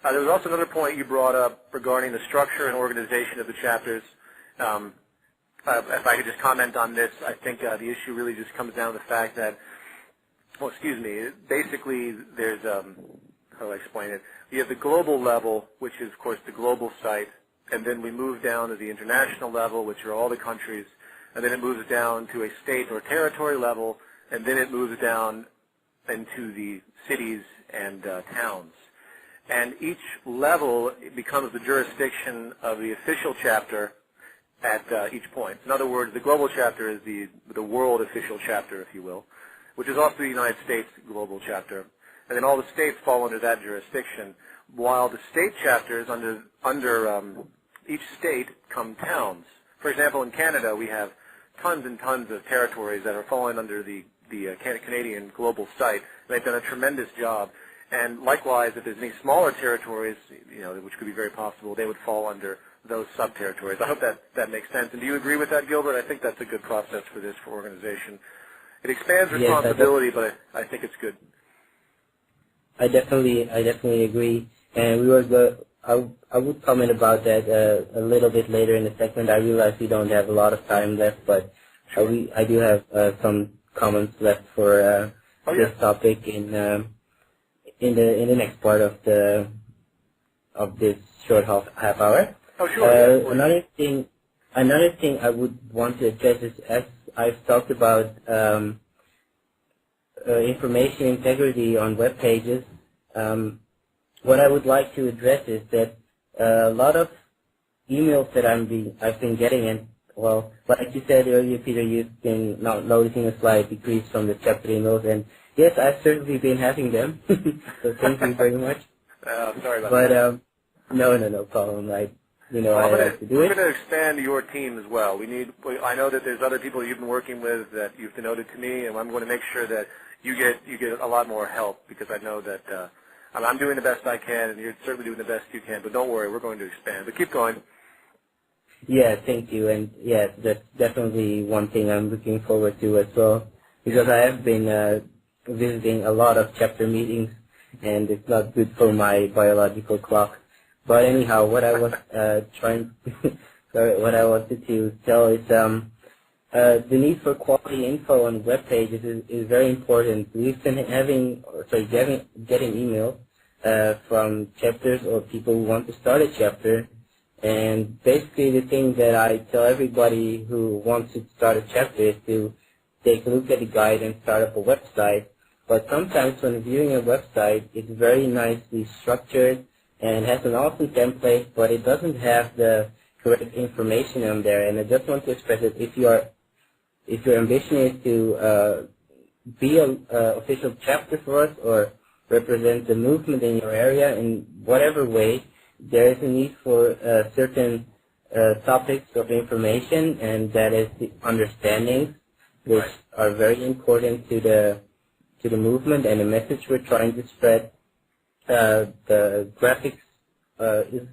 There was also another point you brought up regarding the structure and organization of the chapters. If I could just comment on this, I think the issue really just comes down to the fact that, well, excuse me, basically there's, how do I explain it? You have the global level, which is, of course, the global site, and then we move down to the international level, which are all the countries, and then it moves down to a state or territory level, and then it moves down into the cities and towns. And each level becomes the jurisdiction of the official chapter at each point. In other words, the global chapter is the world official chapter, if you will, which is also the United States global chapter. And then all the states fall under that jurisdiction, while the state chapters under each state come towns. For example, in Canada, we have tons and tons of territories that are falling under the Canadian global site. They've done a tremendous job. And likewise, if there's any smaller territories, which could be very possible, they would fall under those sub-territories. I hope that makes sense. And do you agree with that, Gilbert? I think that's a good process for this, for organization. It expands responsibility, but I think it's good. I definitely agree. And I would comment about that a little bit later in the segment. I realize we don't have a lot of time left, but sure. I do have some comments left for this topic in the next part of this short half hour. Oh, sure. Another thing I would want to address is, as I've talked about information integrity on web pages. What I would like to address is that a lot of emails that I've been getting, and well, like you said earlier, Peter, you've been noticing a slight decrease from the chapter emails, and yes, I've certainly been having them. So thank you very much. Sorry about that. But no problem. I have to do it. We're going to expand your team as well. I know that there's other people you've been working with that you've denoted to me, and I'm going to make sure that you get a lot more help, because I know that I'm doing the best I can, and you're certainly doing the best you can. But don't worry, we're going to expand. But keep going. Yeah, thank you. And yeah, that's definitely one thing I'm looking forward to as well, because I have been visiting a lot of chapter meetings, and it's not good for my biological clock. But anyhow, what I was what I wanted to tell is the need for quality info on web pages is very important. We've been getting emails from chapters or people who want to start a chapter, and basically the thing that I tell everybody who wants to start a chapter is to take a look at the guide and start up a website. But sometimes when viewing a website, it's very nicely structured and has an awesome template, but it doesn't have the correct information on there. And I just want to express that if your ambition is to be an official chapter for us or represent the movement in your area in whatever way, there is a need for certain topics of information, and that is the understandings, which are very important to the movement and the message we're trying to spread. The graphics is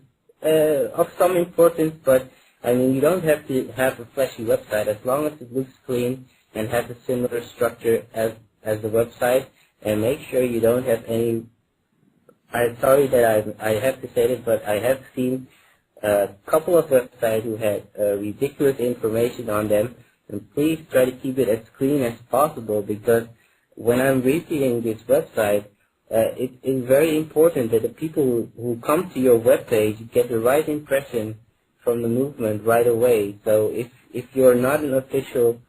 of some importance, but I mean, you don't have to have a flashy website as long as it looks clean and has a similar structure as the website, and make sure you don't have any. I'm sorry that I have to say this, but I have seen a couple of websites who had ridiculous information on them, and please try to keep it as clean as possible, because when I'm reviewing this website, it is very important that the people who come to your webpage get the right impression from the movement right away. So if you're not an official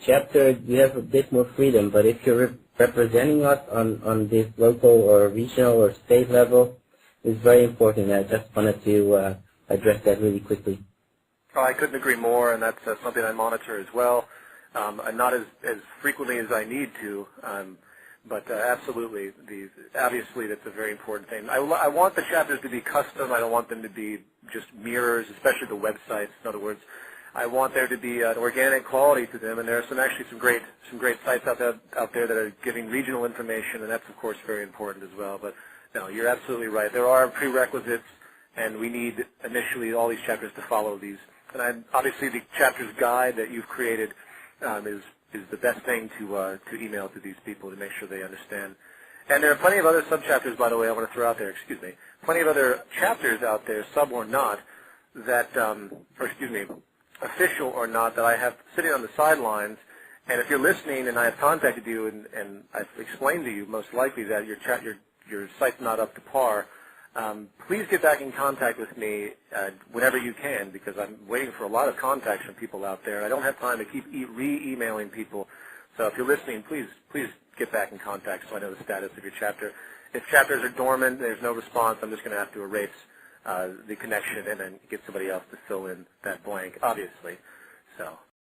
chapter, you have a bit more freedom, but if you're representing us on this local or regional or state level, it's very important. I just wanted to address that really quickly. Oh, I couldn't agree more, and that's something I monitor as well. Not as frequently as I need to, but absolutely, obviously that's a very important thing. I want the chapters to be custom. I don't want them to be just mirrors, especially the websites. In other words, I want there to be an organic quality to them, and there are some great sites out there that are giving regional information, and that's of course very important as well. But no, you're absolutely right. There are prerequisites, and we need initially all these chapters to follow these. And obviously, the chapters guide that you've created is the best thing to email to these people to make sure they understand. And there are plenty of other subchapters, by the way, I want to throw out there, excuse me, plenty of other chapters out there, sub or not, that, or excuse me, official or not, that I have sitting on the sidelines. And if you're listening and I have contacted you and I've explained to you most likely that your site's not up to par, please get back in contact with me whenever you can, because I'm waiting for a lot of contacts from people out there. I don't have time to keep re-emailing people. So if you're listening, please get back in contact so I know the status of your chapter. If chapters are dormant, there's no response, I'm just going to have to erase the connection and then get somebody else to fill in that blank, obviously. So.